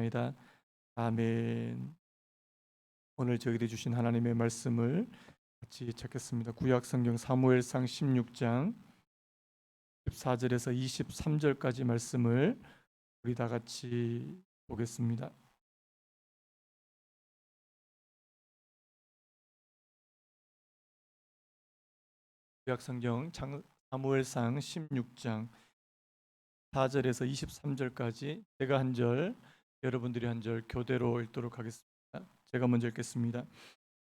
기도하옵나이다. 아멘. 오늘 저희들이 주신 하나님의 말씀을 같이 찾겠습니다. 구약성경 사무엘상 16장 14절에서 23절까지 말씀을 우리 다 같이 보겠습니다. 구약성경 사무엘상 16장 4절에서 23절까지 제가 한 절, 여러분들이 한 절 교대로 읽도록 하겠습니다. 제가 먼저 읽겠습니다.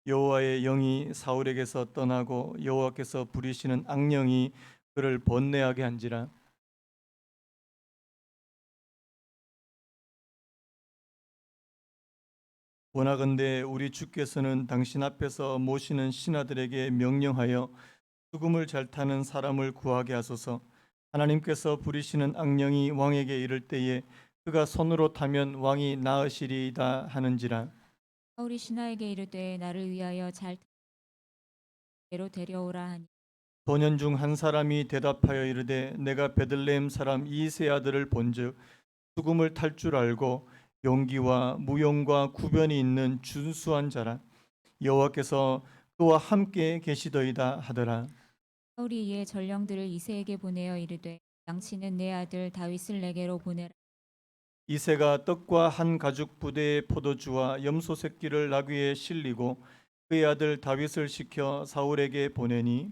여호와의 영이 사울에게서 떠나고 여호와께서 부리시는 악령이 그를 번뇌하게 한지라. 원하건대 우리 주께서는 당신 앞에서 모시는 신하들에게 명령하여 죽음을 잘 타는 사람을 구하게 하소서. 하나님께서 부리시는 악령이 왕에게 이를 때에 그가 손으로 타면 왕이 나으시리이다 하는지라. 사울이 신하에게 이르되 나를 위하여 잘 대로 데려오라 하니 소년 중 한 사람이 대답하여 이르되 내가 베들레헴 사람 이세 아들을 본즉 죽음을 탈 줄 알고 용기와 무용과 구변이 있는 준수한 자라. 여호와께서 그와 함께 계시더이다 하더라. 사울이 이에 전령들을 이새에게 보내어 이르되 양치는 내 아들 다윗을 내게로 보내라. 이새가 떡과 한 가죽 부대의 포도주와 염소 새끼를 나귀에 실리고 그의 아들 다윗을 시켜 사울에게 보내니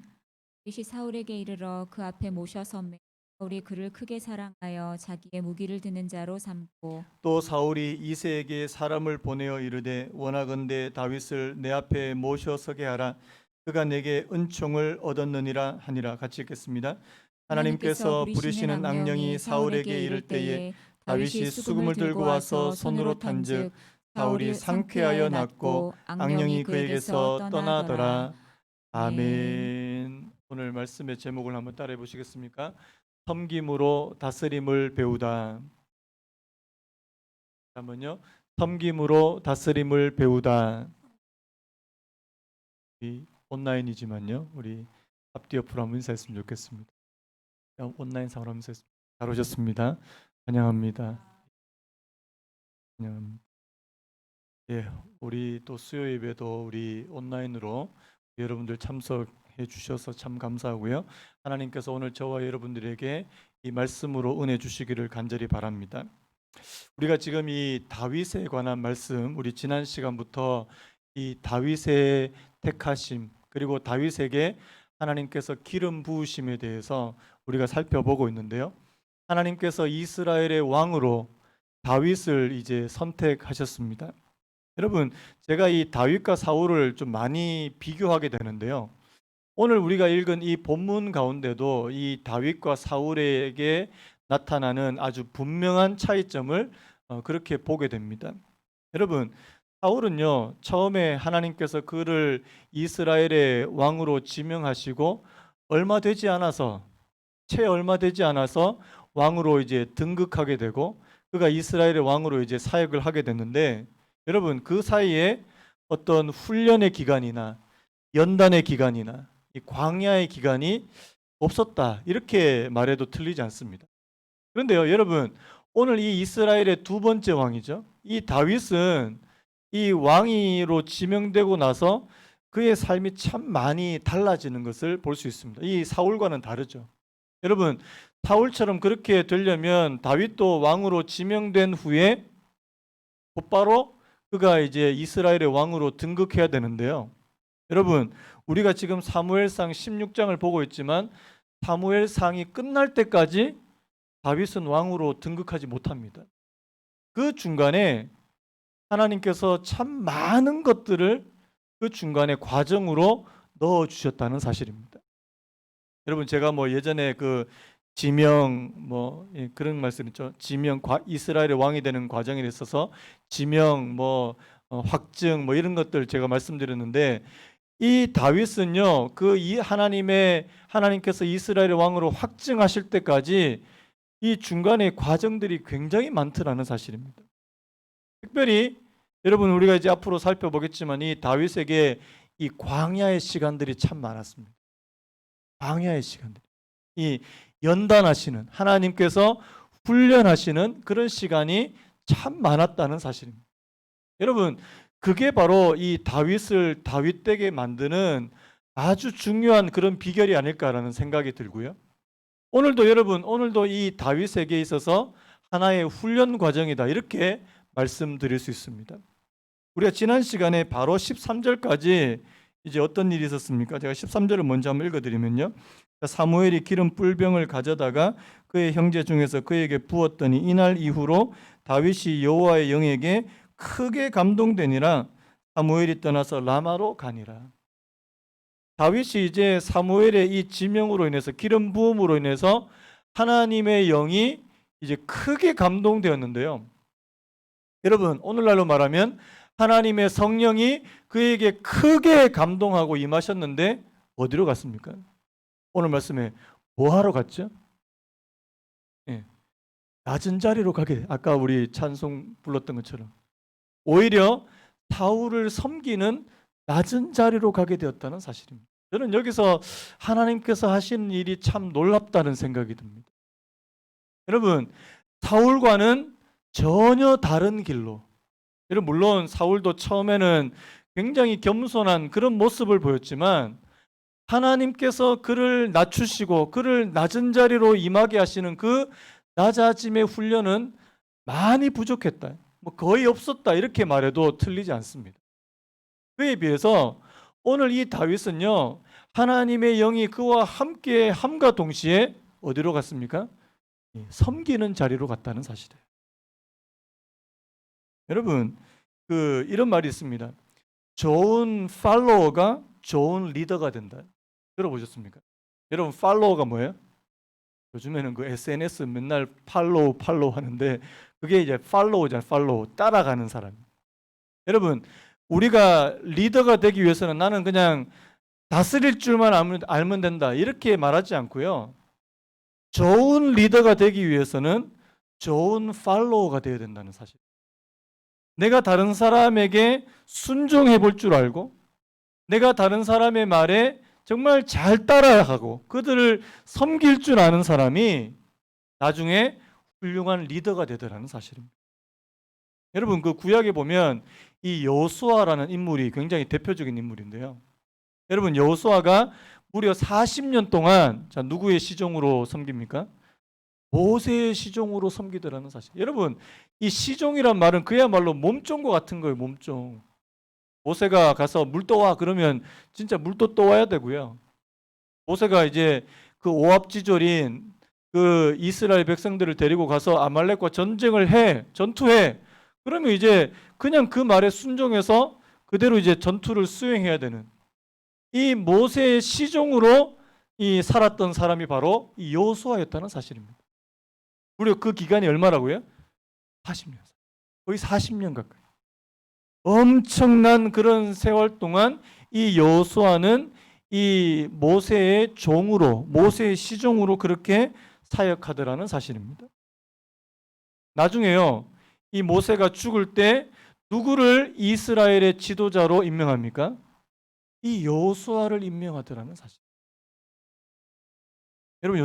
다윗이 사울에게 이르러 그 앞에 모셔 섬매 사울이 그를 크게 사랑하여 자기의 무기를 드는 자로 삼고 또 사울이 이새에게 사람을 보내어 이르되 원하건대 다윗을 내 앞에 모셔 서게 하라. 그가 내게 은총을 얻었느니라 하니라. 같이 읽겠습니다. 하나님께서 부리시는 악령이 사울에게 이를 때에 다윗이 수금을 들고 와서 손으로 탄즉 사울이 상쾌하여 낫고 악령이 그에게서 떠나더라. 아멘. 오늘 말씀의 제목을 한번 따라해 보시겠습니까? 섬김으로 다스림을 배우다. 한번요. 섬김으로 다스림을 배우다. 우리 온라인이지만요. 우리 앞뒤 옆으로 한번 인사했으면 좋겠습니다. 온라인 상으로 하면서 잘 오셨습니다. 환영합니다. 환영합니다. 예, 우리 또 수요 예배도 우리 온라인으로 여러분들 참석해 주셔서 참 감사하고요. 하나님께서 오늘 저와 여러분들에게 이 말씀으로 은혜 주시기를 간절히 바랍니다. 우리가 지금 이 다윗에 관한 말씀, 우리 지난 시간부터 이 다윗의 택하심 그리고 다윗에게 하나님께서 기름 부으심에 대해서 우리가 살펴보고 있는데요. 하나님께서 이스라엘의 왕으로 다윗을 이제 선택하셨습니다. 여러분, 제가 이 다윗과 사울을 좀 많이 비교하게 되는데요. 오늘 우리가 읽은 이 본문 가운데도 이 다윗과 사울에게 나타나는 아주 분명한 차이점을 그렇게 보게 됩니다. 여러분, 사울은요, 처음에 하나님께서 그를 이스라엘의 왕으로 지명하시고 채 얼마 되지 않아서 왕으로 이제 등극하게 되고 그가 이스라엘의 왕으로 이제 사역을 하게 됐는데, 여러분, 그 사이에 어떤 훈련의 기간이나 연단의 기간이나 이 광야의 기간이 없었다, 이렇게 말해도 틀리지 않습니다. 그런데요, 여러분, 오늘 이 이스라엘의 두 번째 왕이죠. 이 다윗은 이 왕으로 지명되고 나서 그의 삶이 참 많이 달라지는 것을 볼 수 있습니다. 이 사울과는 다르죠. 여러분, 사울처럼 그렇게 되려면 다윗도 왕으로 지명된 후에 곧바로 그가 이제 이스라엘의 왕으로 등극해야 되는데요. 여러분, 우리가 지금 사무엘상 16장을 보고 있지만 사무엘상이 끝날 때까지 다윗은 왕으로 등극하지 못합니다. 그 중간에 하나님께서 참 많은 것들을 그 중간에 과정으로 넣어 주셨다는 사실입니다. 여러분, 제가 예전에 그 지명 그런 말씀 있죠. 지명 이스라엘의 왕이 되는 과정에 있어서 지명 확증 이런 것들 제가 말씀드렸는데, 이 다윗은요, 하나님께서 이스라엘의 왕으로 확증하실 때까지 이 중간에 과정들이 굉장히 많더라는 사실입니다. 특별히 여러분, 우리가 이제 앞으로 살펴보겠지만 이 다윗에게 이 광야의 시간들이 참 많았습니다. 광야의 시간들, 이 연단하시는 하나님께서 훈련하시는 그런 시간이 참 많았다는 사실입니다. 여러분, 그게 바로 이 다윗을 다윗되게 만드는 아주 중요한 그런 비결이 아닐까라는 생각이 들고요. 오늘도 여러분, 오늘도 이 다윗에게 있어서 하나의 훈련 과정이다, 이렇게 말씀드릴 수 있습니다. 우리가 지난 시간에 바로 13절까지 이제 어떤 일이 있었습니까? 제가 13절을 먼저 한번 읽어드리면요. 사무엘이 기름 뿔병을 가져다가 그의 형제 중에서 그에게 부었더니 이날 이후로 다윗이 여호와의 영에게 크게 감동되니라. 사무엘이 떠나서 라마로 가니라. 다윗이 이제 사무엘의 이 지명으로 인해서, 기름 부음으로 인해서 하나님의 영이 이제 크게 감동되었는데요. 여러분, 오늘날로 말하면 하나님의 성령이 그에게 크게 감동하고 임하셨는데 어디로 갔습니까? 오늘 말씀에 뭐 하러 갔죠? 예, 낮은 자리로 가게. 아까 우리 찬송 불렀던 것처럼 오히려 사울을 섬기는 낮은 자리로 가게 되었다는 사실입니다. 저는 여기서 하나님께서 하시는 일이 참 놀랍다는 생각이 듭니다. 여러분, 사울과는 전혀 다른 길로, 여러분, 물론 사울도 처음에는 굉장히 겸손한 그런 모습을 보였지만 하나님께서 그를 낮추시고 그를 낮은 자리로 임하게 하시는 그 낮아짐의 훈련은 많이 부족했다, 뭐 거의 없었다, 이렇게 말해도 틀리지 않습니다. 그에 비해서 오늘 이 다윗은요, 하나님의 영이 그와 함께 함과 동시에 어디로 갔습니까? 섬기는 자리로 갔다는 사실이에요. 여러분, 이런 말이 있습니다. 좋은 팔로워가 좋은 리더가 된다. 들어보셨습니까? 여러분, 팔로워가 뭐예요? 요즘에는 그 SNS 맨날 팔로우 하는데 그게 이제 팔로우잖아요. 팔로우, 따라가는 사람. 여러분, 우리가 리더가 되기 위해서는 나는 그냥 다스릴 줄만 알면 된다, 이렇게 말하지 않고요. 좋은 리더가 되기 위해서는 좋은 팔로워가 되어야 된다는 사실. 내가 다른 사람에게 순종해 볼 줄 알고, 내가 다른 사람의 말에 정말 잘 따라가고 그들을 섬길 줄 아는 사람이 나중에 훌륭한 리더가 되더라는 사실입니다. 여러분, 그 구약에 보면 이 여호수아라는 인물이 굉장히 대표적인 인물인데요. 여러분, 여호수아가 무려 40년 동안 누구의 시종으로 섬깁니까? 모세의 시종으로 섬기더라는 사실. 여러분, 이 시종이란 말은 그야말로 몸종과 같은 거예요. 몸종. 모세가 가서 물 떠와 그러면 진짜 물도 떠와야 되고요. 모세가 이제 그 오합지졸인 그 이스라엘 백성들을 데리고 가서 아말렉과 전투해. 그러면 이제 그냥 그 말에 순종해서 그대로 이제 전투를 수행해야 되는, 이 모세의 시종으로 살았던 사람이 바로 이 여호수아였다는 사실입니다. 무려 그 기간이 얼마라고요? 40년. 거의 40년 가까이. 엄청난 그런 세월 동안 이 여호수아는 이 모세의 종으로, 모세의 시종으로 그렇게 사역하더라는 사실입니다. 나중에요, 이 모세가 죽을 때 누구를 이스라엘의 지도자로 임명합니까? 이 여호수아를 임명하더라는 사실. 여러분,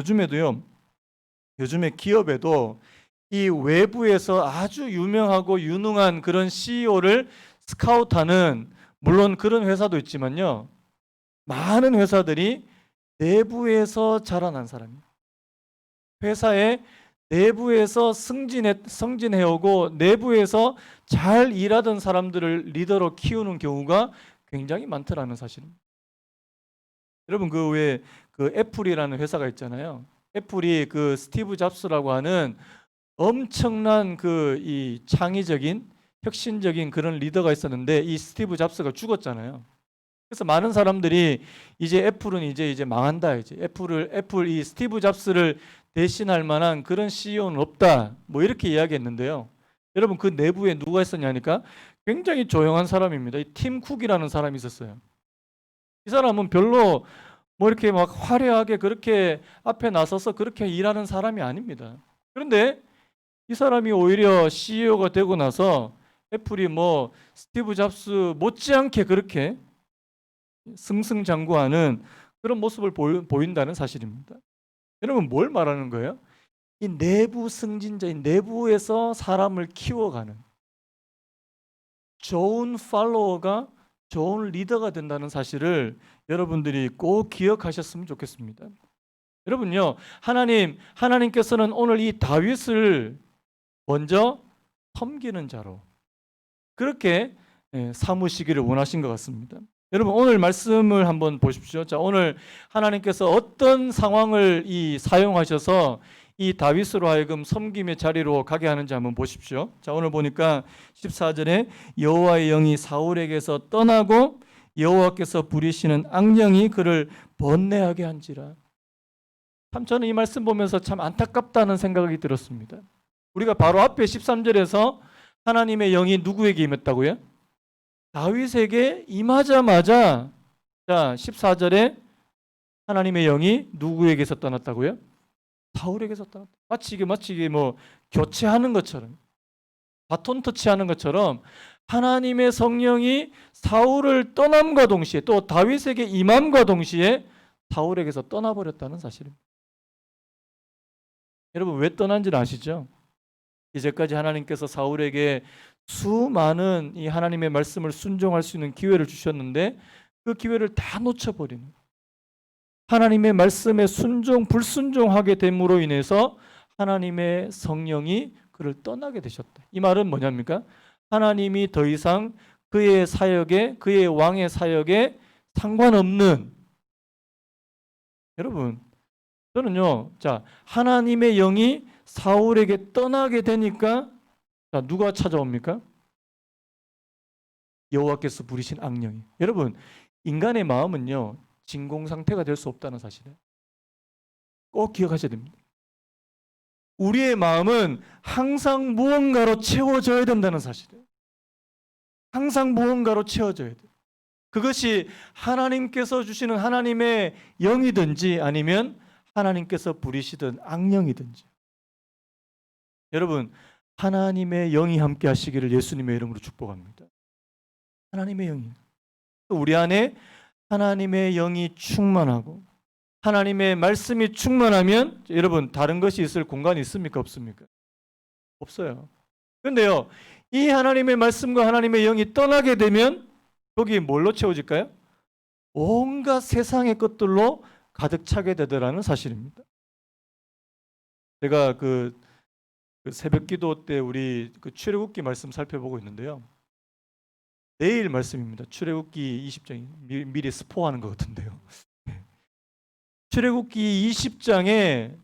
요즘에 기업에도 이 외부에서 아주 유명하고 유능한 그런 CEO를 스카우트하는, 물론 그런 회사도 있지만요, 많은 회사들이 내부에서 자라난 사람이에요. 회사의 내부에서 승진해오고 내부에서 잘 일하던 사람들을 리더로 키우는 경우가 굉장히 많더라는 사실입니다. 여러분, 그 애플이라는 회사가 있잖아요. 애플이 그 스티브 잡스라고 하는 엄청난 이 창의적인 혁신적인 그런 리더가 있었는데 이 스티브 잡스가 죽었잖아요. 그래서 많은 사람들이 이제 애플은 이제 망한다, 이제 애플 이 스티브 잡스를 대신할 만한 그런 CEO는 없다, 뭐 이렇게 이야기했는데요. 여러분, 그 내부에 누가 있었냐니까 굉장히 조용한 사람입니다. 이 팀 쿡이라는 사람이 있었어요. 이 사람은 별로 뭐 이렇게 막 화려하게 그렇게 앞에 나서서 그렇게 일하는 사람이 아닙니다. 그런데 이 사람이 오히려 CEO가 되고 나서 애플이 뭐 스티브 잡스 못지않게 그렇게 승승장구하는 그런 모습을 보인다는 사실입니다. 여러분, 뭘 말하는 거예요? 이 내부 승진자인 내부에서 사람을 키워가는 좋은 팔로워가 좋은 리더가 된다는 사실을 여러분들이 꼭 기억하셨으면 좋겠습니다. 여러분요, 하나님께서는 오늘 이 다윗을 먼저 섬기는 자로 그렇게 삼으시기를 원하신 것 같습니다. 여러분 오늘 말씀을 한번 보십시오. 자, 오늘 하나님께서 어떤 상황을 사용하셔서 이 다윗으로 하여금 섬김의 자리로 가게 하는지 한번 보십시오. 자, 오늘 보니까 14절에 여호와의 영이 사울에게서 떠나고 여호와께서 부리시는 악령이 그를 번뇌하게 한지라. 참 저는 이 말씀 보면서 참 안타깝다는 생각이 들었습니다. 우리가 바로 앞에 13절에서 하나님의 영이 누구에게 임했다고요? 다윗에게 임하자마자 자 14절에 하나님의 영이 누구에게서 떠났다고요? 사울에게서 떠났다. 마치 이게 뭐 교체하는 것처럼 바톤 터치하는 것처럼 하나님의 성령이 사울을 떠남과 동시에 또 다윗에게 임함과 동시에 사울에게서 떠나버렸다는 사실입니다. 여러분 왜 떠난지는 아시죠? 이제까지 하나님께서 사울에게 수많은 이 하나님의 말씀을 순종할 수 있는 기회를 주셨는데 그 기회를 다 놓쳐버리는 하나님의 말씀에 불순종하게 됨으로 인해서 하나님의 성령이 그를 떠나게 되셨다. 이 말은 뭐냐입니까? 하나님이 더 이상 그의 사역에 그의 왕의 사역에 상관없는 여러분 저는요. 자, 하나님의 영이 사울에게 떠나게 되니까 자, 누가 찾아옵니까? 여호와께서 부리신 악령이. 여러분, 인간의 마음은요. 진공 상태가 될 수 없다는 사실을 꼭 기억하셔야 됩니다. 우리의 마음은 항상 무언가로 채워져야 된다는 사실을 항상 무언가로 채워져야 돼요. 그것이 하나님께서 주시는 하나님의 영이든지 아니면 하나님께서 부리시던 악령이든지. 여러분 하나님의 영이 함께 하시기를 예수님의 이름으로 축복합니다. 하나님의 영이 우리 안에 하나님의 영이 충만하고 하나님의 말씀이 충만하면 여러분 다른 것이 있을 공간이 있습니까? 없습니까? 없어요. 그런데요 이 하나님의 말씀과 하나님의 영이 떠나게 되면 거기 뭘로 채워질까요? 온갖 세상의 것들로 가득 차게 되더라는 사실입니다. 제가 그 새벽 기도 때 우리 출애굽기 말씀 살펴보고 있는데요. 내일 말씀입니다. 출애굽기 20장 미리 스포하는 것 같은데요. 출애굽기 20장에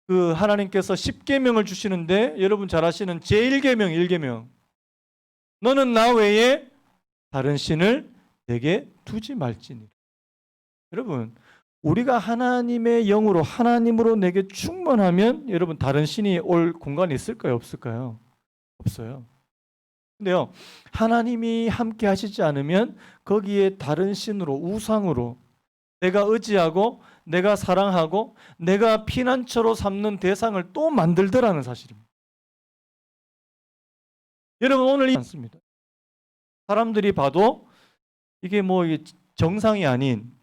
그 하나님께서 10계명을 주시는데 여러분 잘 아시는 제1계명 1계명 너는 나 외에 다른 신을 내게 두지 말지니. 여러분 우리가 하나님의 영으로 하나님으로 내게 충만하면 여러분 다른 신이 올 공간이 있을까요? 없을까요? 없어요. 근데요 하나님이 함께 하시지 않으면 거기에 다른 신으로 우상으로 내가 의지하고 내가 사랑하고 내가 피난처로 삼는 대상을 또 만들더라는 사실입니다. 여러분 오늘 않습니다. 사람들이 봐도 이게 뭐 정상이 아닌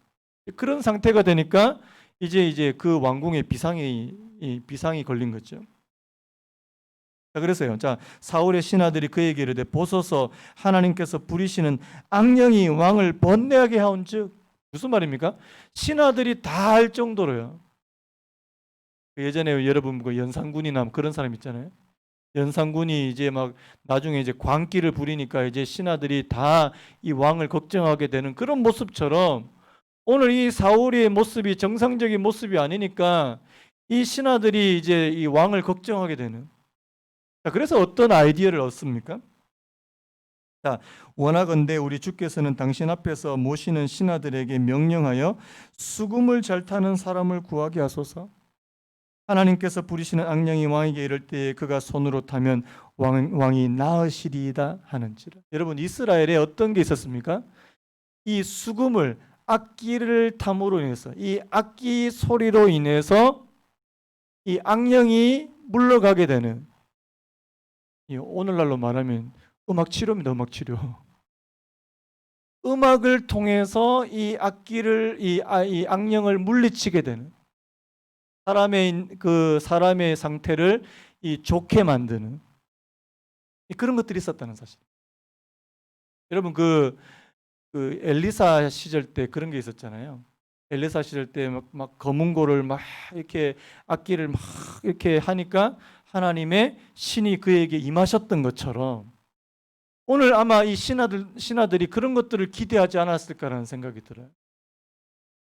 그런 상태가 되니까 이제 그 왕궁에 비상이 걸린 거죠. 자, 그래서요. 자, 사울의 신하들이 그에게 이르되 보소서 하나님께서 부리시는 악령이 왕을 번뇌하게 하온즉. 무슨 말입니까? 신하들이 다 알 정도로요. 예전에 여러분 그 연산군이나 그런 사람 있잖아요. 연산군이 이제 막 나중에 이제 광기를 부리니까 이제 신하들이 다 이 왕을 걱정하게 되는 그런 모습처럼 오늘 이 사울의 모습이 정상적인 모습이 아니니까 이 신하들이 이제 이 왕을 걱정하게 되는. 자, 그래서 어떤 아이디어를 얻습니까? 자, 원하건대 우리 주께서는 당신 앞에서 모시는 신하들에게 명령하여 수금을 잘 타는 사람을 구하게 하소서. 하나님께서 부리시는 악령이 왕에게 이를 때에 그가 손으로 타면 왕이 나으시리이다 하는지라. 여러분 이스라엘에 어떤 게 있었습니까? 이 수금을 악기를 탐으로 인해서 이 악기 소리로 인해서 이 악령이 물러가게 되는 오늘날로 말하면 음악 치료입니다. 음악 치료. 음악을 통해서 이 악기를 이 악령을 물리치게 되는 사람의 상태를 이 좋게 만드는 그런 것들이 있었다는 사실. 여러분 그 엘리사 시절 때 그런 게 있었잖아요. 엘리사 시절 때 막 검은고를 막 이렇게 악기를 막 이렇게 하니까 하나님의 신이 그에게 임하셨던 것처럼 오늘 아마 이 신하들이 그런 것들을 기대하지 않았을까라는 생각이 들어요.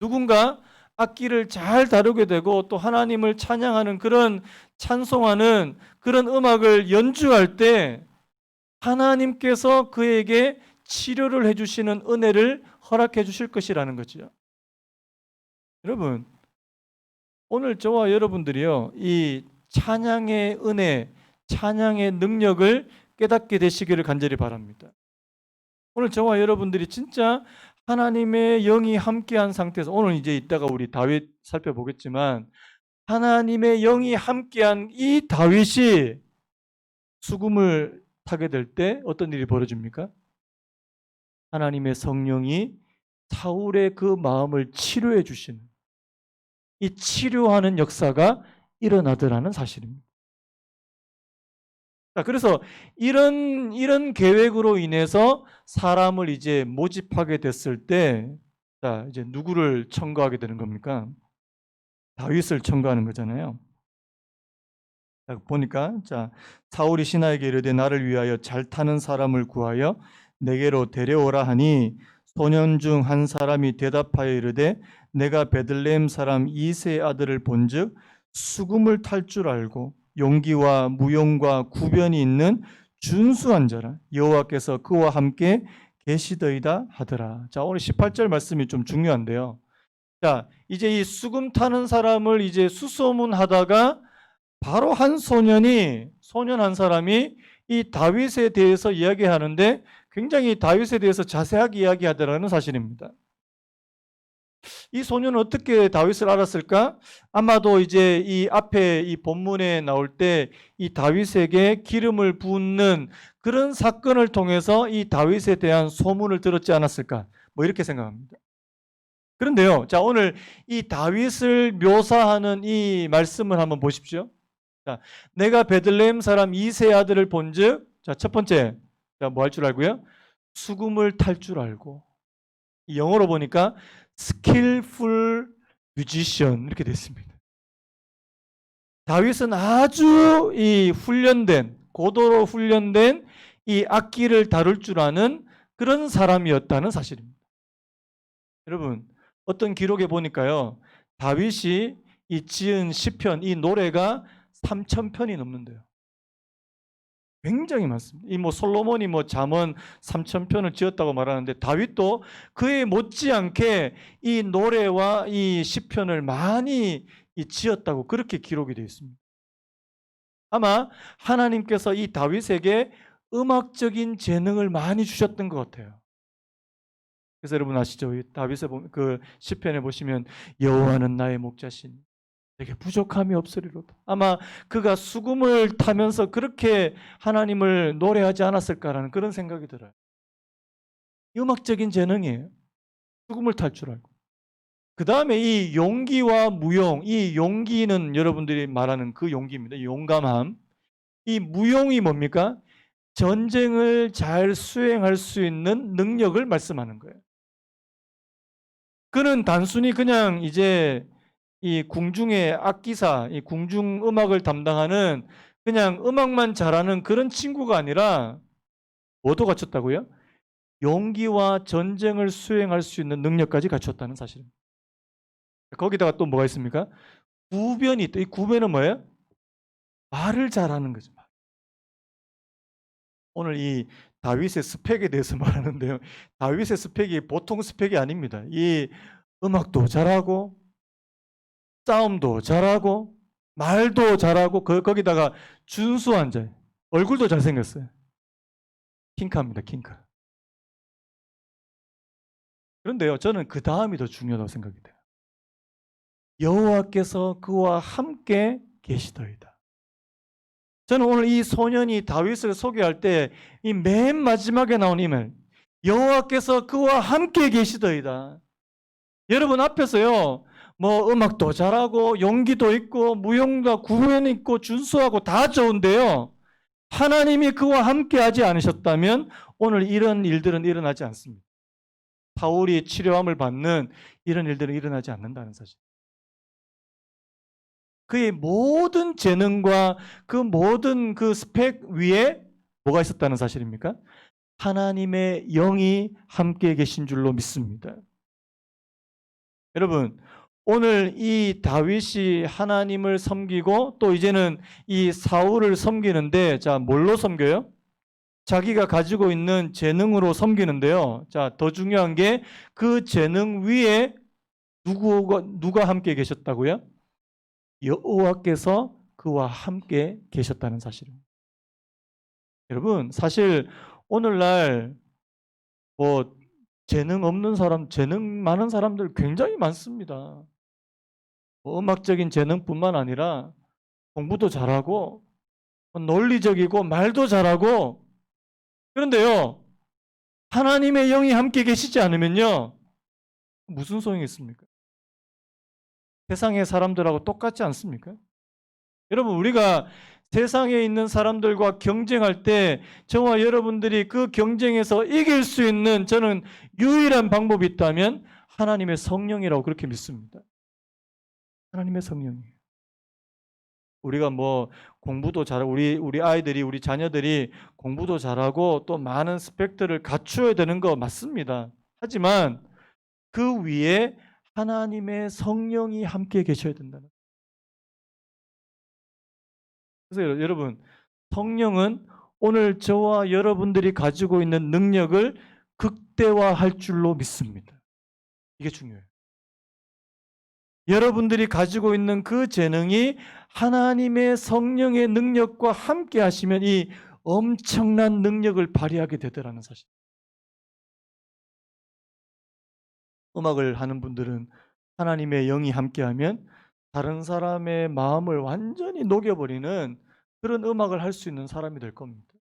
누군가 악기를 잘 다루게 되고 또 하나님을 찬양하는 그런 찬송하는 그런 음악을 연주할 때 하나님께서 그에게 치료를 해주시는 은혜를 허락해 주실 것이라는 거죠. 여러분, 오늘 저와 여러분들이요, 이 찬양의 은혜, 찬양의 능력을 깨닫게 되시기를 간절히 바랍니다. 오늘 저와 여러분들이 진짜 하나님의 영이 함께한 상태에서, 오늘 이제 이따가 우리 다윗 살펴보겠지만 하나님의 영이 함께한 이 다윗이 수금을 타게 될 때 어떤 일이 벌어집니까? 하나님의 성령이 사울의 그 마음을 치료해 주시는 이 치료하는 역사가 일어나더라는 사실입니다. 자, 그래서 이런 계획으로 인해서 사람을 이제 모집하게 됐을 때, 자, 이제 누구를 청구하게 되는 겁니까? 다윗을 청구하는 거잖아요. 자, 보니까, 자, 사울이 신하에게 이르되 나를 위하여 잘 타는 사람을 구하여 내게로 데려오라 하니 소년 중 한 사람이 대답하여 이르되 내가 베들레헴 사람 이새의 아들을 본즉 수금을 탈 줄 알고 용기와 무용과 구변이 있는 준수한 자라 여호와께서 그와 함께 계시더이다 하더라. 자, 오늘 18절 말씀이 좀 중요한데요. 자, 이제 이 수금 타는 사람을 이제 수소문하다가 바로 소년 한 사람이 이 다윗에 대해서 이야기하는데 굉장히 다윗에 대해서 자세하게 이야기하더라는 사실입니다. 이 소년은 어떻게 다윗을 알았을까? 아마도 이제 이 앞에 이 본문에 나올 때 이 다윗에게 기름을 붓는 그런 사건을 통해서 이 다윗에 대한 소문을 들었지 않았을까? 뭐 이렇게 생각합니다. 그런데요, 자, 오늘 이 다윗을 묘사하는 이 말씀을 한번 보십시오. 자, 내가 베들레헴 사람 이새의 아들을 본즉, 자, 첫 번째, 자, 뭐 할 줄 알고요? 수금을 탈 줄 알고. 영어로 보니까 skillful musician 이렇게 됐습니다. 다윗은 아주 이 고도로 훈련된 이 악기를 다룰 줄 아는 그런 사람이었다는 사실입니다. 여러분, 어떤 기록에 보니까요, 다윗이 이 지은 시편, 이 노래가 3,000편이 넘는데요. 굉장히 많습니다. 이 솔로몬이 잠언 3,000편을 지었다고 말하는데 다윗도 그에 못지않게 이 노래와 이 시편을 많이 지었다고 그렇게 기록이 되어 있습니다. 아마 하나님께서 이 다윗에게 음악적인 재능을 많이 주셨던 것 같아요. 그래서 여러분 아시죠? 다윗의 그 시편에 보시면 여호와는 나의 목자시니 내게 부족함이 없으리로다. 아마 그가 수금을 타면서 그렇게 하나님을 노래하지 않았을까라는 그런 생각이 들어요. 음악적인 재능이에요. 수금을 탈 줄 알고. 그 다음에 이 용기와 무용, 이 용기는 여러분들이 말하는 그 용기입니다. 용감함. 이 무용이 뭡니까? 전쟁을 잘 수행할 수 있는 능력을 말씀하는 거예요. 그는 단순히 그냥 이제 이 궁중의 악기사, 이 궁중 음악을 담당하는 그냥 음악만 잘하는 그런 친구가 아니라 뭐도 갖췄다고요? 용기와 전쟁을 수행할 수 있는 능력까지 갖췄다는 사실입니다. 거기다가 또 뭐가 있습니까? 구변이 있다. 이 구변은 뭐예요? 말을 잘하는 거죠. 오늘 이 다윗의 스펙에 대해서 말하는데요. 다윗의 스펙이 보통 스펙이 아닙니다. 이 음악도 잘하고 싸움도 잘하고 말도 잘하고 거기다가 준수한 자, 얼굴도 잘생겼어요. 킹카입니다. 킹카. 그런데요, 저는 그 다음이 더 중요하다고 생각이 돼요. 여호와께서 그와 함께 계시더이다. 저는 오늘 이 소년이 다윗을 소개할 때 이 맨 마지막에 나온 이 말, 여호와께서 그와 함께 계시더이다. 여러분 앞에서요, 뭐 음악도 잘하고 용기도 있고 무용도 구현 있고 준수하고 다 좋은데요. 하나님이 그와 함께 하지 않으셨다면 오늘 이런 일들은 일어나지 않습니다. 사울이 치료함을 받는 이런 일들은 일어나지 않는다는 사실. 그의 모든 재능과 그 모든 그 스펙 위에 뭐가 있었다는 사실입니까? 하나님의 영이 함께 계신 줄로 믿습니다. 여러분, 오늘 이 다윗이 하나님을 섬기고 또 이제는 이 사울을 섬기는데, 자, 뭘로 섬겨요? 자기가 가지고 있는 재능으로 섬기는데요. 자, 더 중요한 게 그 재능 위에 누가 함께 계셨다고요? 여호와께서 그와 함께 계셨다는 사실입니다. 여러분, 사실 오늘날 뭐 재능 없는 사람, 재능 많은 사람들 굉장히 많습니다. 뭐 음악적인 재능뿐만 아니라 공부도 잘하고 논리적이고 말도 잘하고, 그런데요, 하나님의 영이 함께 계시지 않으면요 무슨 소용이 있습니까? 세상의 사람들하고 똑같지 않습니까? 여러분, 우리가 세상에 있는 사람들과 경쟁할 때 저와 여러분들이 그 경쟁에서 이길 수 있는 저는 유일한 방법이 있다면 하나님의 성령이라고 그렇게 믿습니다. 하나님의 성령이에요. 우리가 뭐 공부도 잘하고 우리 아이들이 우리 자녀들이 공부도 잘하고 또 많은 스펙들을 갖추어야 되는 거 맞습니다. 하지만 그 위에 하나님의 성령이 함께 계셔야 된다는. 그래서 여러분, 성령은 오늘 저와 여러분들이 가지고 있는 능력을 극대화할 줄로 믿습니다. 이게 중요해요. 여러분들이 가지고 있는 그 재능이 하나님의 성령의 능력과 함께 하시면 이 엄청난 능력을 발휘하게 되더라는 사실. 음악을 하는 분들은 하나님의 영이 함께하면 다른 사람의 마음을 완전히 녹여버리는 그런 음악을 할 수 있는 사람이 될 겁니다.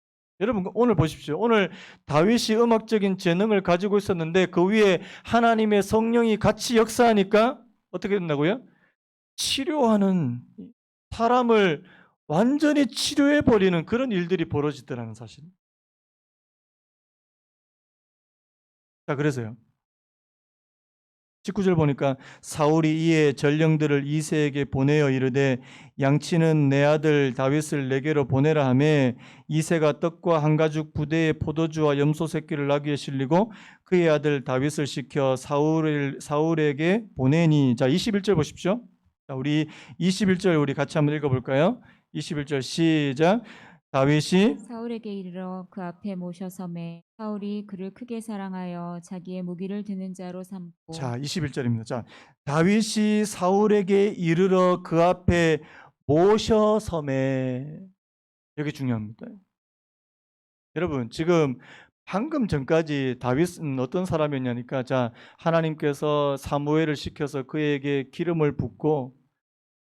여러분, 오늘 보십시오. 오늘 다윗이 음악적인 재능을 가지고 있었는데 그 위에 하나님의 성령이 같이 역사하니까 어떻게 된다고요? 치료하는, 사람을 완전히 치료해버리는 그런 일들이 벌어지더라는 사실. 자, 그래서요, 19절 보니까 사울이 이에 전령들을 이새에게 보내어 이르되 양치는 내 아들 다윗을 내게로 보내라 하매 이새가 떡과 한 가죽 부대에 포도주와 염소 새끼를 나귀에 실리고 그의 아들 다윗을 시켜 사울에게 보내니. 자, 21절 보십시오. 자, 우리 21절 우리 같이 한번 읽어볼까요? 21절 시작. 다윗이 사울에게 이르러 그 앞에 모셔섬에 사울이 그를 크게 사랑하여 자기의 무기를 드는 자로 삼고. 자, 21절입니다. 자, 다윗이 사울에게 이르러 그 앞에 모셔섬에. 여기 중요합니다. 여러분, 지금 방금 전까지 다윗은 어떤 사람이었냐니까, 자, 하나님께서 사무엘을 시켜서 그에게 기름을 붓고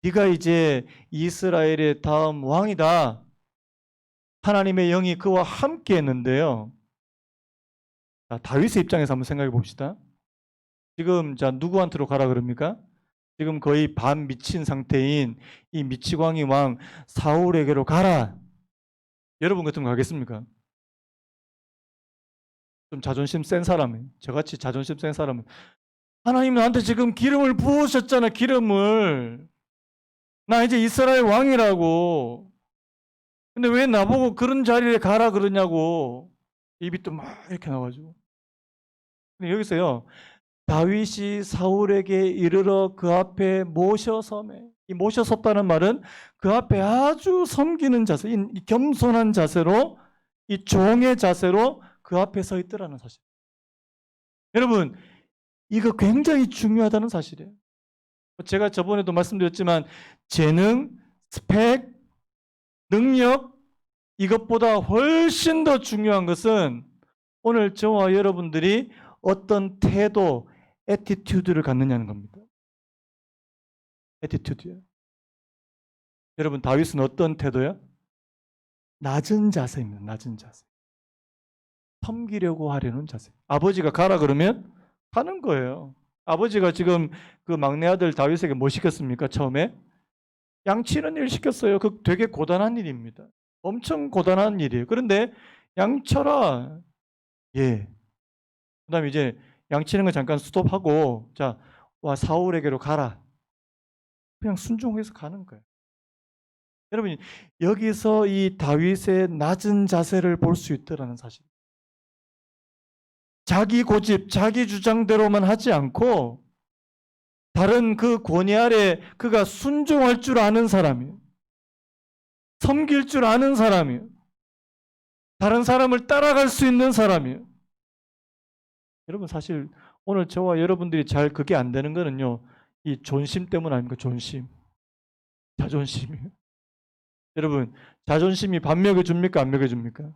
네가 이제 이스라엘의 다음 왕이다. 하나님의 영이 그와 함께 했는데요. 자, 다윗의 입장에서 한번 생각해 봅시다. 지금 자, 누구한테로 가라 그럽니까? 지금 거의 반 미친 상태인 이 미치광이 왕 사울에게로 가라. 여러분 같으면 가겠습니까? 좀 자존심 센 사람은, 저같이 자존심 센 사람은, 하나님 나한테 지금 기름을 부으셨잖아. 기름을. 나 이제 이스라엘 왕이라고. 근데 왜 나보고 그런 자리에 가라 그러냐고. 입이 또 막 이렇게 나와가지고. 근데 여기서요, 다윗이 사울에게 이르러 그 앞에 모셔섬에. 이 모셔섰다는 말은 그 앞에 아주 섬기는 자세, 이 겸손한 자세로, 이 종의 자세로 그 앞에 서 있더라는 사실. 여러분, 이거 굉장히 중요하다는 사실이에요. 제가 저번에도 말씀드렸지만 재능, 스펙, 능력, 이것보다 훨씬 더 중요한 것은 오늘 저와 여러분들이 어떤 태도, 애티튜드를 갖느냐는 겁니다. 애티튜드요. 여러분, 다윗은 어떤 태도요? 낮은 자세입니다. 낮은 자세. 섬기려고 하려는 자세. 아버지가 가라 그러면 가는 거예요. 아버지가 지금 그 막내 아들 다윗에게 뭐 시켰습니까? 처음에 양치는 일 시켰어요. 그 되게 고단한 일입니다. 엄청 고단한 일이에요. 그런데 양쳐라. 예. 그다음에 이제 양치는 거 잠깐 스톱하고 자, 와 사울에게로 가라. 그냥 순종해서 가는 거예요. 여러분 여기서 이 다윗의 낮은 자세를 볼 수 있다라는 사실. 자기 고집, 자기 주장대로만 하지 않고 다른 그 권위 아래 그가 순종할 줄 아는 사람이에요. 섬길 줄 아는 사람이에요. 다른 사람을 따라갈 수 있는 사람이에요. 여러분 사실 오늘 저와 여러분들이 잘 그게 안 되는 거는요. 이 존심 때문 아닙니까? 존심. 자존심이에요. 여러분 자존심이 밥 먹여줍니까? 안 먹여줍니까?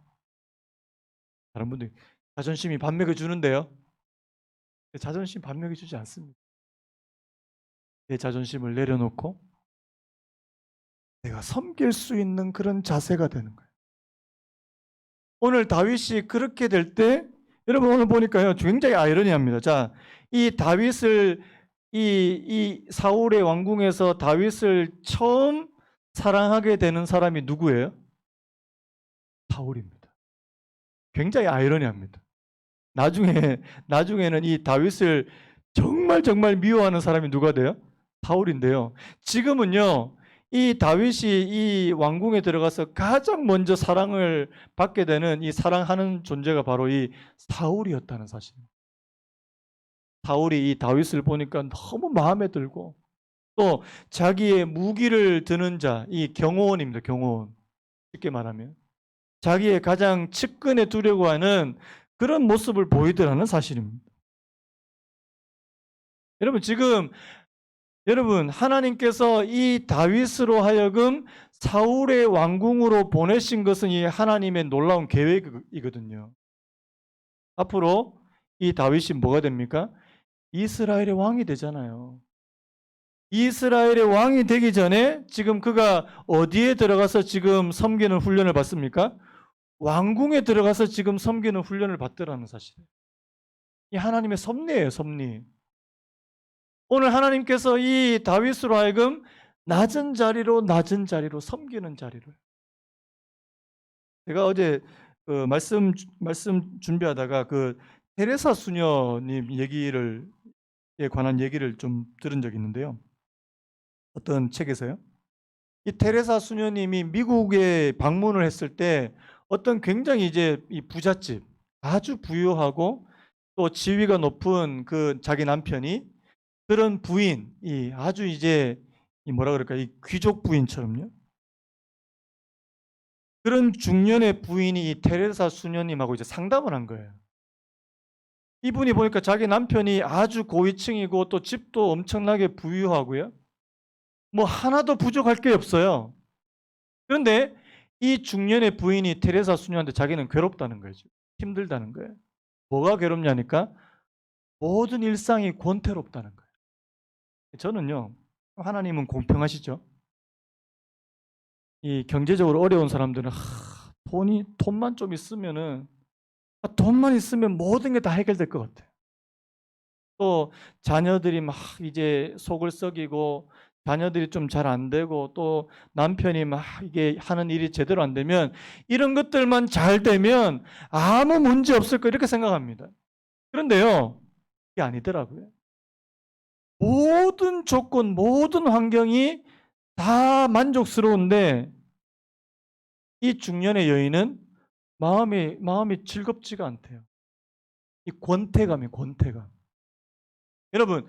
다른 분들이 자존심이 밥 먹여주는데요. 자존심 밥 먹여주지 않습니다. 내 자존심을 내려놓고 내가 섬길 수 있는 그런 자세가 되는 거예요. 오늘 다윗이 그렇게 될 때 여러분 오늘 보니까요 굉장히 아이러니합니다. 자, 이 다윗을 이 사울의 왕궁에서 다윗을 처음 사랑하게 되는 사람이 누구예요? 사울입니다. 굉장히 아이러니합니다. 나중에는 이 다윗을 정말 미워하는 사람이 누가 돼요? 사울인데요. 지금은요. 이 다윗이 이 왕궁에 들어가서 가장 먼저 사랑을 받게 되는 이 사랑하는 존재가 바로 이 사울이었다는 사실입니다. 사울이 이 다윗을 보니까 너무 마음에 들고 또 자기의 무기를 드는 자, 이 경호원입니다. 경호원. 쉽게 말하면 자기의 가장 측근에 두려고 하는 그런 모습을 보이더라는 사실입니다. 여러분 지금 하나님께서 이 다윗으로 하여금 사울의 왕궁으로 보내신 것은 이 하나님의 놀라운 계획이거든요. 앞으로 이 다윗이 뭐가 됩니까? 이스라엘의 왕이 되잖아요. 이스라엘의 왕이 되기 전에 지금 그가 어디에 들어가서 지금 섬기는 훈련을 받습니까? 왕궁에 들어가서 지금 섬기는 훈련을 받더라는 사실이에요. 이 하나님의 섭리예요, 섭리. 오늘 하나님께서 이 다윗으로 하여금 낮은 자리로 섬기는 자리를. 제가 어제 그 말씀 준비하다가 그 테레사 수녀님 얘기에 관한 얘기를 좀 들은 적이 있는데요. 어떤 책에서요. 이 테레사 수녀님이 미국에 방문을 했을 때 어떤 굉장히 이제 이 부잣집, 아주 부유하고 또 지위가 높은 그 자기 남편이 그런 부인, 이 아주 이제 이 뭐라 그럴까, 이 귀족 부인처럼요. 그런 중년의 부인이 이 테레사 수녀님하고 이제 상담을 한 거예요. 이분이 보니까 자기 남편이 아주 고위층이고 또 집도 엄청나게 부유하고요. 뭐 하나도 부족할 게 없어요. 그런데 이 중년의 부인이 테레사 수녀한테 자기는 괴롭다는 거죠. 힘들다는 거예요. 뭐가 괴롭냐니까 모든 일상이 권태롭다는 거예요. 저는요, 하나님은 공평하시죠. 이 경제적으로 어려운 사람들은 돈만 좀 있으면은 돈만 있으면 모든 게 다 해결될 것 같아요. 또 자녀들이 막 이제 속을 썩이고 자녀들이 좀 잘 안 되고 또 남편이 막 이게 하는 일이 제대로 안 되면 이런 것들만 잘 되면 아무 문제 없을 거 이렇게 생각합니다. 그런데요, 이게 아니더라고요. 모든 조건, 모든 환경이 다 만족스러운데 이 중년의 여인은 마음이 즐겁지가 않대요. 이 권태감이에요, 권태감. 여러분,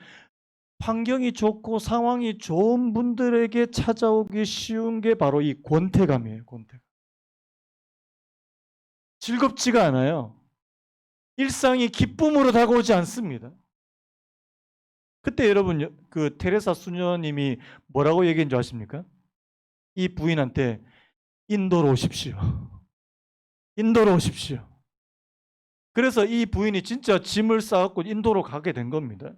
환경이 좋고 상황이 좋은 분들에게 찾아오기 쉬운 게 바로 이 권태감이에요, 권태감. 즐겁지가 않아요. 일상이 기쁨으로 다가오지 않습니다. 그때 여러분 그 테레사 수녀님이 뭐라고 얘기한 줄 아십니까? 이 부인한테 인도로 오십시오. 인도로 오십시오. 그래서 이 부인이 진짜 짐을 싸갖고 인도로 가게 된 겁니다.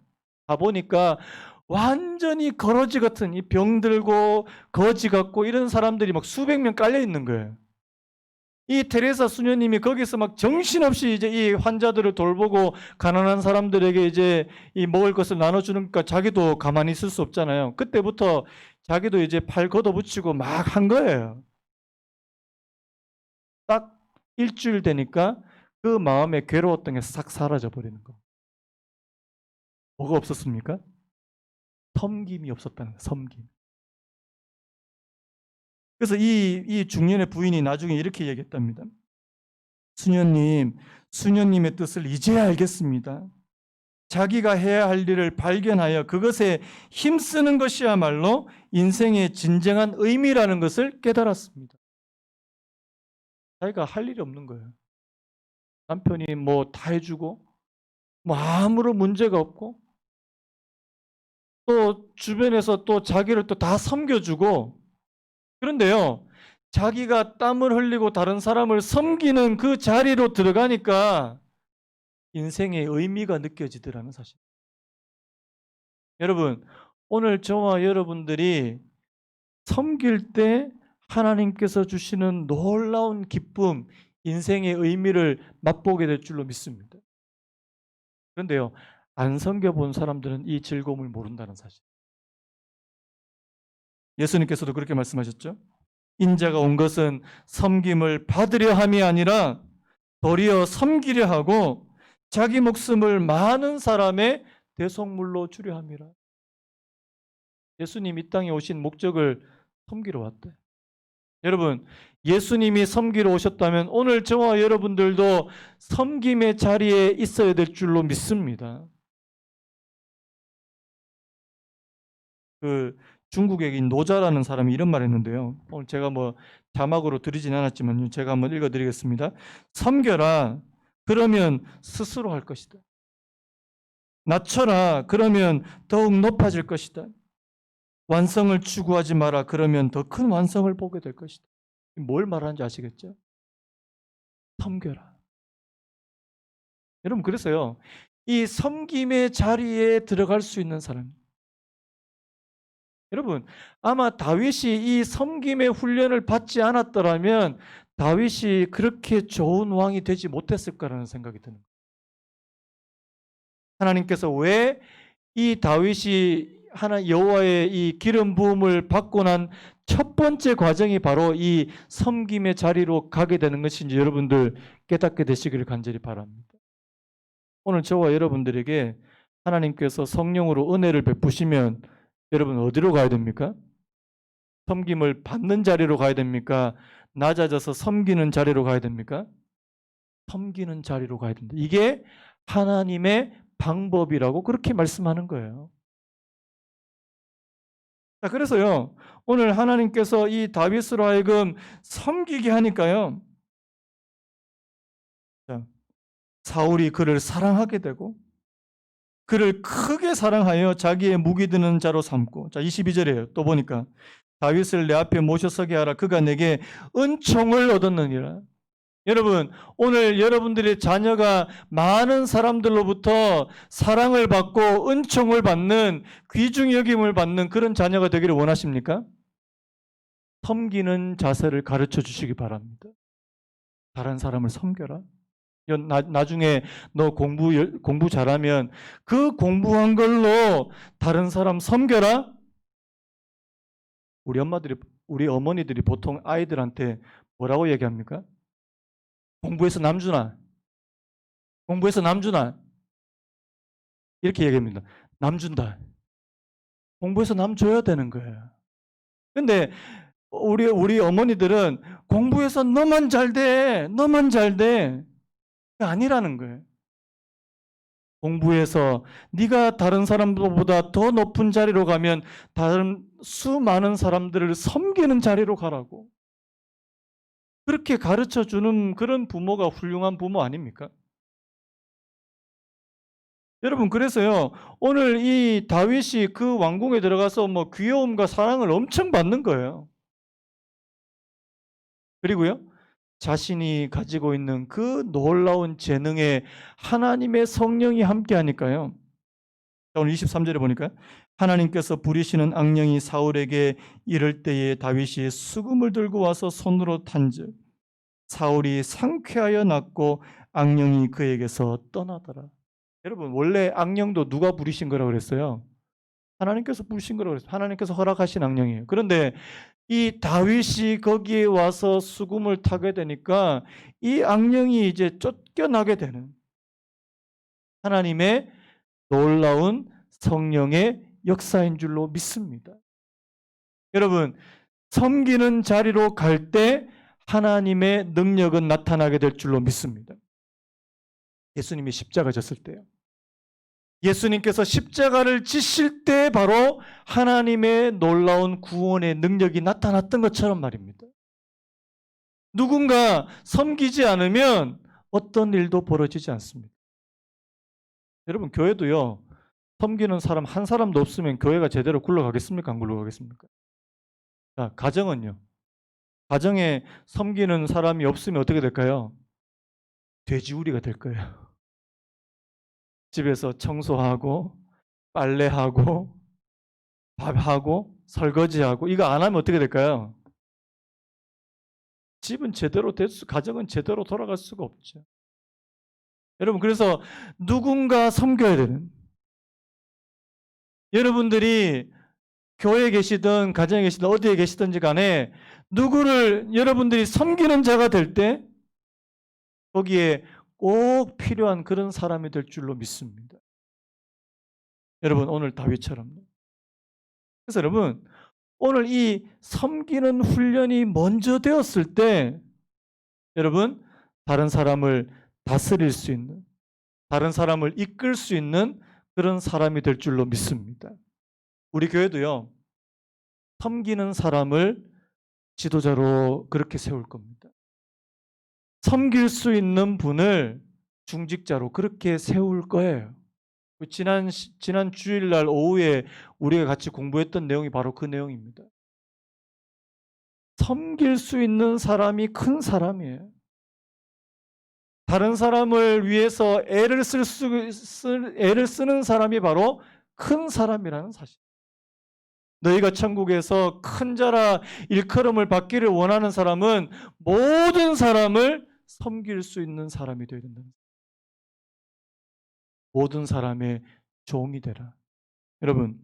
가보니까 완전히 거러지 같은 이 병들고 거지 같고 이런 사람들이 막 수백 명 깔려 있는 거예요. 이 테레사 수녀님이 거기서 막 정신없이 이제 이 환자들을 돌보고 가난한 사람들에게 이제 이 먹을 것을 나눠주니까 자기도 가만히 있을 수 없잖아요. 그때부터 자기도 이제 팔 걷어붙이고 막 한 거예요. 딱 일주일 되니까 그 마음에 괴로웠던 게 싹 사라져 버리는 거. 뭐가 없었습니까? 섬김이 없었다는 거예요. 섬김. 그래서 이 중년의 부인이 나중에 이렇게 얘기했답니다. 수녀님의 뜻을 이제야 알겠습니다. 자기가 해야 할 일을 발견하여 그것에 힘쓰는 것이야말로 인생의 진정한 의미라는 것을 깨달았습니다. 자기가 할 일이 없는 거예요. 남편이 뭐 다 해주고 뭐 아무런 문제가 없고 또 주변에서 또 자기를 또 다 섬겨주고, 그런데요, 자기가 땀을 흘리고 다른 사람을 섬기는 그 자리로 들어가니까 인생의 의미가 느껴지더라는 사실. 여러분, 오늘 저와 여러분들이 섬길 때 하나님께서 주시는 놀라운 기쁨, 인생의 의미를 맛보게 될 줄로 믿습니다. 그런데요, 안 섬겨본 사람들은 이 즐거움을 모른다는 사실. 예수님께서도 그렇게 말씀하셨죠. 인자가 온 것은 섬김을 받으려 함이 아니라 도리어 섬기려 하고 자기 목숨을 많은 사람의 대속물로 주려 함이라. 예수님 이 땅에 오신 목적을 섬기러 왔대. 여러분, 예수님이 섬기러 오셨다면 오늘 저와 여러분들도 섬김의 자리에 있어야 될 줄로 믿습니다. 그 중국의 노자라는 사람이 이런 말을 했는데요. 오늘 제가 뭐 자막으로 드리진 않았지만 제가 한번 읽어드리겠습니다. 섬겨라, 그러면 스스로 할 것이다. 낮춰라, 그러면 더욱 높아질 것이다. 완성을 추구하지 마라, 그러면 더 큰 완성을 보게 될 것이다. 뭘 말하는지 아시겠죠? 섬겨라. 여러분, 그래서요, 이 섬김의 자리에 들어갈 수 있는 사람, 여러분, 아마 다윗이 이 섬김의 훈련을 받지 않았더라면 다윗이 그렇게 좋은 왕이 되지 못했을 거라는 생각이 드는 거예요. 하나님께서 왜 이 다윗이 여호와의 이 기름 부음을 받고 난 첫 번째 과정이 바로 이 섬김의 자리로 가게 되는 것인지 여러분들 깨닫게 되시기를 간절히 바랍니다. 오늘 저와 여러분들에게 하나님께서 성령으로 은혜를 베푸시면 여러분 어디로 가야 됩니까? 섬김을 받는 자리로 가야 됩니까? 낮아져서 섬기는 자리로 가야 됩니까? 섬기는 자리로 가야 된다. 이게 하나님의 방법이라고 그렇게 말씀하는 거예요. 자, 그래서요, 오늘 하나님께서 이 다윗으로 하여금 섬기게 하니까요, 자, 사울이 그를 사랑하게 되고 그를 크게 사랑하여 자기의 무기 드는 자로 삼고, 자 22절이에요. 또 보니까 다윗을 내 앞에 모셔서게 하라. 그가 내게 은총을 얻었느니라. 여러분, 오늘 여러분들의 자녀가 많은 사람들로부터 사랑을 받고 은총을 받는, 귀중히 여김을 받는 그런 자녀가 되기를 원하십니까? 섬기는 자세를 가르쳐 주시기 바랍니다. 다른 사람을 섬겨라. 나중에 너 공부 잘하면 그 공부한 걸로 다른 사람 섬겨라. 우리 어머니들이 보통 아이들한테 뭐라고 얘기합니까? 공부해서 남 주나? 공부해서 남 주나? 이렇게 얘기합니다. 남 준다. 공부해서 남 줘야 되는 거예요. 근데 우리 어머니들은 공부해서 너만 잘 돼. 너만 잘 돼. 아니라는 거예요. 공부해서 네가 다른 사람보다 더 높은 자리로 가면 다른 수많은 사람들을 섬기는 자리로 가라고. 그렇게 가르쳐 주는 그런 부모가 훌륭한 부모 아닙니까? 여러분, 그래서요, 오늘 이 다윗이 그 왕궁에 들어가서 뭐 귀여움과 사랑을 엄청 받는 거예요. 그리고요, 자신이 가지고 있는 그 놀라운 재능에 하나님의 성령이 함께 하니까요. 오늘 23절에 보니까 하나님께서 부리시는 악령이 사울에게 이를 때에 다윗이 수금을 들고 와서 손으로 탄즉 사울이 상쾌하여 낫고 악령이 그에게서 떠나더라. 여러분, 원래 악령도 누가 부리신 거라고 그랬어요? 하나님께서 부르신 거라고 그랬어요. 하나님께서 허락하신 악령이에요. 그런데 이 다윗이 거기에 와서 수금을 타게 되니까 이 악령이 이제 쫓겨나게 되는 하나님의 놀라운 성령의 역사인 줄로 믿습니다. 여러분, 섬기는 자리로 갈 때 하나님의 능력은 나타나게 될 줄로 믿습니다. 예수님이 십자가 졌을 때요. 예수님께서 십자가를 지실 때 바로 하나님의 놀라운 구원의 능력이 나타났던 것처럼 말입니다. 누군가 섬기지 않으면 어떤 일도 벌어지지 않습니다. 여러분, 교회도요, 섬기는 사람 한 사람도 없으면 교회가 제대로 굴러가겠습니까? 안 굴러가겠습니까? 자, 가정은요. 가정에 섬기는 사람이 없으면 어떻게 될까요? 돼지우리가 될 거예요. 집에서 청소하고 빨래하고 밥하고 설거지하고 이거 안 하면 어떻게 될까요? 집은 제대로 가정은 제대로 돌아갈 수가 없죠. 여러분, 그래서 누군가 섬겨야 되는, 여러분들이 교회에 계시든 가정에 계시든 어디에 계시든지 간에 누구를 여러분들이 섬기는 자가 될 때 거기에 꼭 필요한 그런 사람이 될 줄로 믿습니다. 여러분, 오늘 다윗처럼. 그래서 여러분, 오늘 이 섬기는 훈련이 먼저 되었을 때 여러분, 다른 사람을 다스릴 수 있는, 다른 사람을 이끌 수 있는 그런 사람이 될 줄로 믿습니다. 우리 교회도요, 섬기는 사람을 지도자로 그렇게 세울 겁니다. 섬길 수 있는 분을 중직자로 그렇게 세울 거예요. 지난 주일날 오후에 우리가 같이 공부했던 내용이 바로 그 내용입니다. 섬길 수 있는 사람이 큰 사람이에요. 다른 사람을 위해서 애를 쓰는 사람이 바로 큰 사람이라는 사실. 너희가 천국에서 큰 자라 일컬음을 받기를 원하는 사람은 모든 사람을 섬길 수 있는 사람이 되어야 된다. 모든 사람의 종이 되라. 여러분,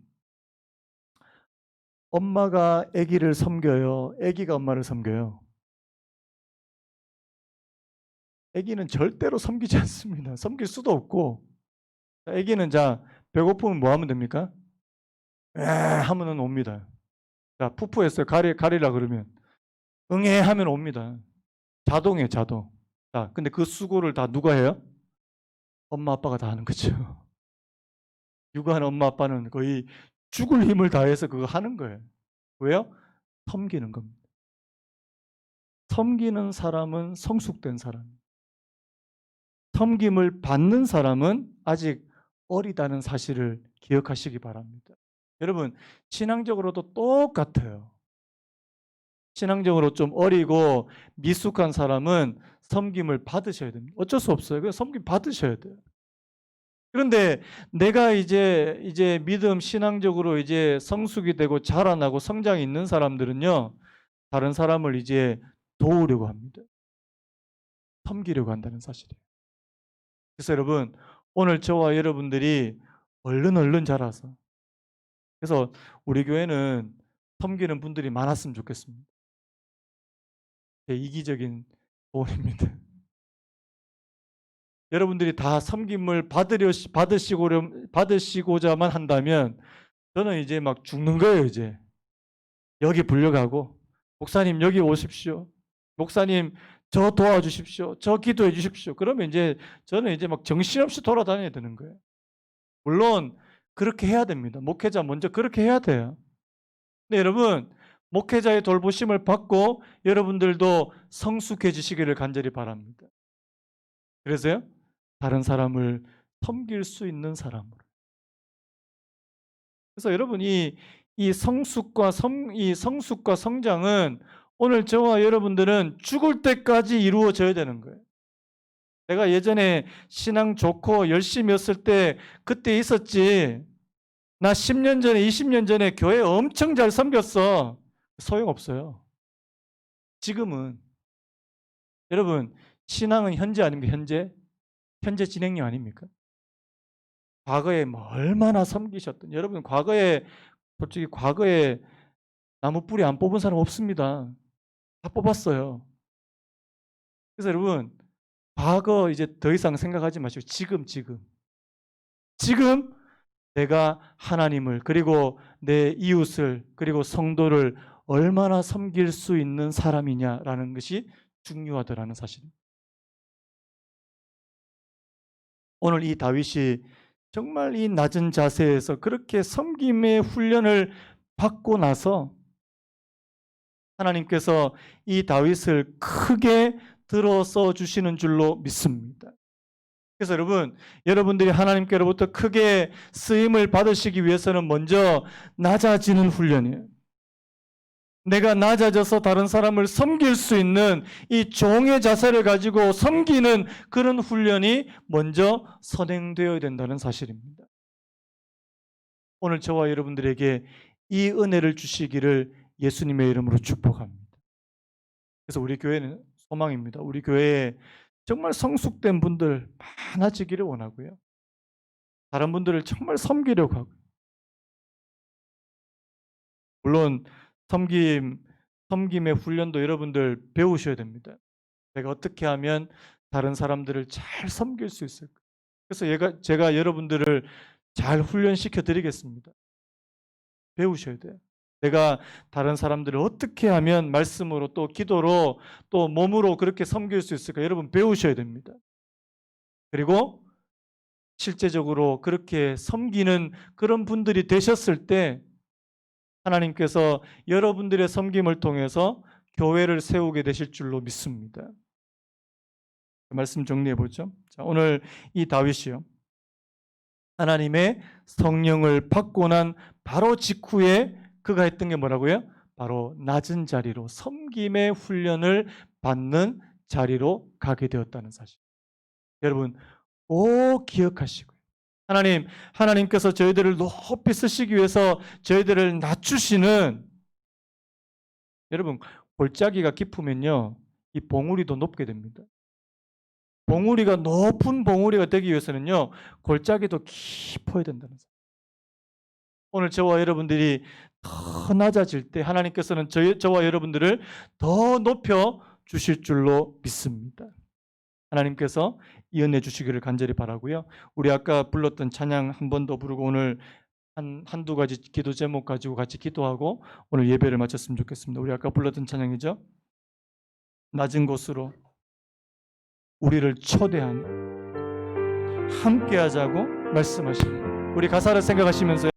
엄마가 아기를 섬겨요? 아기가 엄마를 섬겨요? 아기는 절대로 섬기지 않습니다. 섬길 수도 없고. 아기는 자, 배고프면 뭐 하면 됩니까? 하면은 옵니다. 자, 푸푸했어요. 가리라 그러면 응애 하면 옵니다. 자동이에요, 자동. 자, 근데 그 수고를 다 누가 해요? 엄마 아빠가 다 하는 거죠. 육아하는 엄마 아빠는 거의 죽을 힘을 다해서 그거 하는 거예요. 왜요? 섬기는 겁니다. 섬기는 사람은 성숙된 사람. 섬김을 받는 사람은 아직 어리다는 사실을 기억하시기 바랍니다. 여러분, 신앙적으로도 똑같아요. 신앙적으로 좀 어리고 미숙한 사람은 섬김을 받으셔야 됩니다. 어쩔 수 없어요. 그냥 섬김 받으셔야 돼요. 그런데 내가 이제 믿음 신앙적으로 이제 성숙이 되고 자라나고 성장이 있는 사람들은요, 다른 사람을 이제 도우려고 합니다. 섬기려고 한다는 사실이에요. 그래서 여러분, 오늘 저와 여러분들이 얼른 자라서, 그래서 우리 교회는 섬기는 분들이 많았으면 좋겠습니다. 제 이기적인 소원입니다. 여러분들이 다 섬김을 받으시고자만 한다면 저는 이제 막 죽는 거예요. 이제 여기 불려가고, 목사님 여기 오십시오, 목사님 저 도와주십시오, 저 기도해 주십시오. 그러면 이제 저는 이제 막 정신없이 돌아다녀야 되는 거예요. 물론 그렇게 해야 됩니다. 목회자 먼저 그렇게 해야 돼요. 근데 여러분, 목회자의 돌보심을 받고 여러분들도 성숙해지시기를 간절히 바랍니다. 그래서요, 다른 사람을 섬길 수 있는 사람으로. 그래서 여러분, 이 성숙과 성장은 오늘 저와 여러분들은 죽을 때까지 이루어져야 되는 거예요. 내가 예전에 신앙 좋고 열심히 했을 때 그때 있었지, 나 10년 전에 20년 전에 교회 엄청 잘 섬겼어, 소용없어요. 지금은 여러분, 신앙은 현재 아닙니까? 현재 진행형 아닙니까? 과거에 뭐 얼마나 섬기셨던, 여러분 과거에, 솔직히 과거에 나무 뿌리 안 뽑은 사람 없습니다. 다 뽑았어요. 그래서 여러분, 과거 이제 더 이상 생각하지 마시고 지금 내가 하나님을, 그리고 내 이웃을, 그리고 성도를 얼마나 섬길 수 있는 사람이냐라는 것이 중요하다라는 사실입니다. 오늘 이 다윗이 정말 이 낮은 자세에서 그렇게 섬김의 훈련을 받고 나서 하나님께서 이 다윗을 크게 들어서 주시는 줄로 믿습니다. 그래서 여러분, 여러분들이 하나님께로부터 크게 쓰임을 받으시기 위해서는 먼저 낮아지는 훈련이에요. 내가 낮아져서 다른 사람을 섬길 수 있는 이 종의 자세를 가지고 섬기는 그런 훈련이 먼저 선행되어야 된다는 사실입니다. 오늘 저와 여러분들에게 이 은혜를 주시기를 예수님의 이름으로 축복합니다. 그래서 우리 교회는 소망입니다. 우리 교회에 정말 성숙된 분들 많아지기를 원하고요. 다른 분들을 정말 섬기려고 하고, 물론 섬김의 훈련도 여러분들 배우셔야 됩니다. 내가 어떻게 하면 다른 사람들을 잘 섬길 수 있을까? 그래서 제가 여러분들을 잘 훈련시켜 드리겠습니다. 배우셔야 돼요. 내가 다른 사람들을 어떻게 하면 말씀으로 또 기도로 또 몸으로 그렇게 섬길 수 있을까? 여러분 배우셔야 됩니다. 그리고 실제적으로 그렇게 섬기는 그런 분들이 되셨을 때 하나님께서 여러분들의 섬김을 통해서 교회를 세우게 되실 줄로 믿습니다. 말씀 정리해 보죠. 자, 오늘 이 다윗이요, 하나님의 성령을 받고 난 바로 직후에 그가 했던 게 뭐라고요? 바로 낮은 자리로, 섬김의 훈련을 받는 자리로 가게 되었다는 사실. 여러분 꼭 기억하시고요. 하나님께서 저희들을 높이 쓰시기 위해서 저희들을 낮추시는, 여러분 골짜기가 깊으면요, 이 봉우리도 높게 됩니다. 봉우리가 높은 봉우리가 되기 위해서는요, 골짜기도 깊어야 된다는 사실. 오늘 저와 여러분들이 더 낮아질 때 하나님께서는 저와 여러분들을 더 높여 주실 줄로 믿습니다. 하나님께서 이 은혜 주시기를 간절히 바라고요. 우리 아까 불렀던 찬양 한 번 더 부르고 오늘 한두 가지 기도 제목 가지고 같이 기도하고 오늘 예배를 마쳤으면 좋겠습니다. 우리 아까 불렀던 찬양이죠. 낮은 곳으로 우리를 초대하는, 함께하자고 말씀하시는, 우리 가사를 생각하시면서